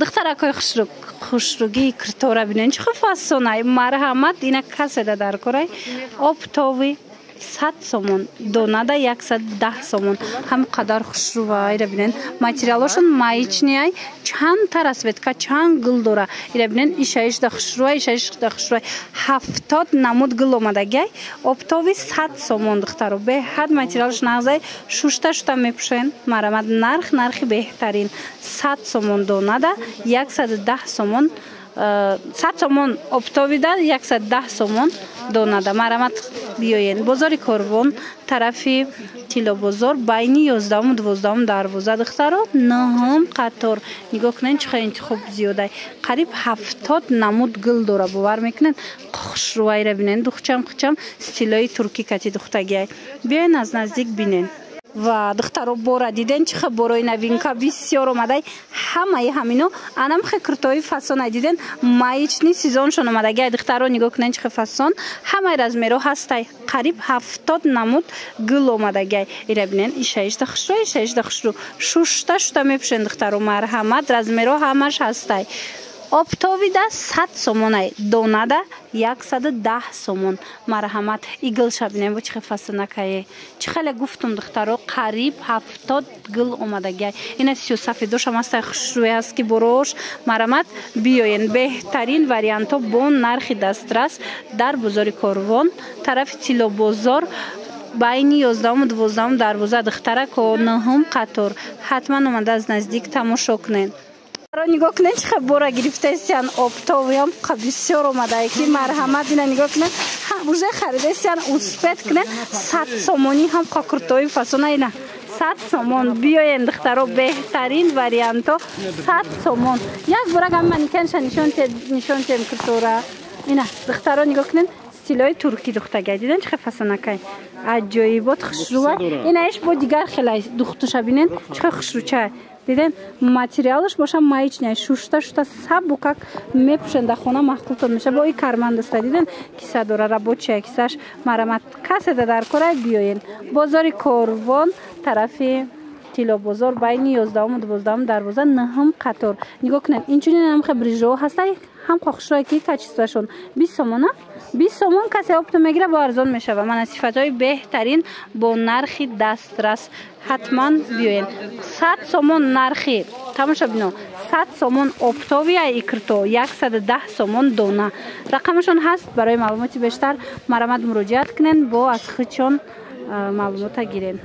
духтаракой хушруги киртора бинен чӣ фасонай марҳамат ина каседа даркорай оптови 100 сомон донада 110 сомон ҳам қадар хушрува ира бинен материалошон маичниай чанд тара светка чанд гул дора ира бинен ишаиш да хушрува 70 намуд гул омадагай оптови 100 сомон духтаро беҳад материалош нағзай шушта мепушен марҳамат нархи беҳтарин 100 сомон донада 110 сомон 100 сомон оптовида 110 сомон донада марҳамат биёен бозори Корвон тарафи Тилобозор байни 11-12 дарвоза духтаро наҳам қатор нигоҳ кунен чӣ хеле интихоб зиёдай қариб 70 намуд гул дора бовар мекунен хушруваира бинен духчам стилои турки кати духтагиай биёен аз наздик бинен ва духтаро бора диден чӣ хел борои новинка бисёр омадай ҳамаи ҳамино анам хе куртои фасона диден маични сезоншон омадагай духтаро нигоҳ кунен чӣ хел фасон ҳамаи размеро ҳастай қариб 70 намуд гул омадагай ира бинен ишаишта хушру шушта мепушен духтаро марҳамат размеро ҳамаш ҳастай оптовида 100 сомонай донада 110 сомон марҳамат иглша бинем во чӣ хел фасонакае чӣ хеле гуфтум духтаро қариб 70 гул омадагай ина сиёсафедошам ҳастай хушрӯе ҳаст ки борош марҳамат биёен беҳтарин вариантҳо бо нархи дастрас дар бозори Корвон тарафи Тилобозор байни 11-12 дарвоза духтарако наҳум қатор ҳатман омада аз наздик тамошо кунен нигоҳ кунен чӣ хел бора гирифтесиян оптовиам бисёр омадае ки марҳамат ина нигоҳ кунен уже харидесиян успет кунен 100 сомонӣ ҳам куртои фасона ина 100 сомон биёен духтаро беҳтарин вариантҳо 100 сомон як бора гам маникенша нишон тем куртора ина духтаро нигоҳ кунен стилои турки духтагай диден чӣ хел фасонакай аҷоибот хушрува ина иш бо дигар хелай духтуша бинен чӣ хел хушручай диден материалш боша маичняй шушта сабу как мепушен да хона маҳқултон меша бо и кармандаста диден киса дора рабочая кисаш марҳамат каседа дар корай биёен бозори Корвон тарафи Тилобозор байни 11-12 дарвоза наҳам қатор нигоҳ кунен инчунин ҳам хе брижо ҳастай ҳам хушрӯе ки качествашон 20 сомона 20 сомон касе опто мегира бо арзон мешава мана сифатҳои беҳтарин бо нархи дастрас ҳатман биёен 100 сомон нархи тамоша бино 100 сомон оптовия икрто 110 сомон дона рақамашон ҳаст барои маълумоти бештар марҳамат муроҷиат кунен бо аз хичон маълумота гирен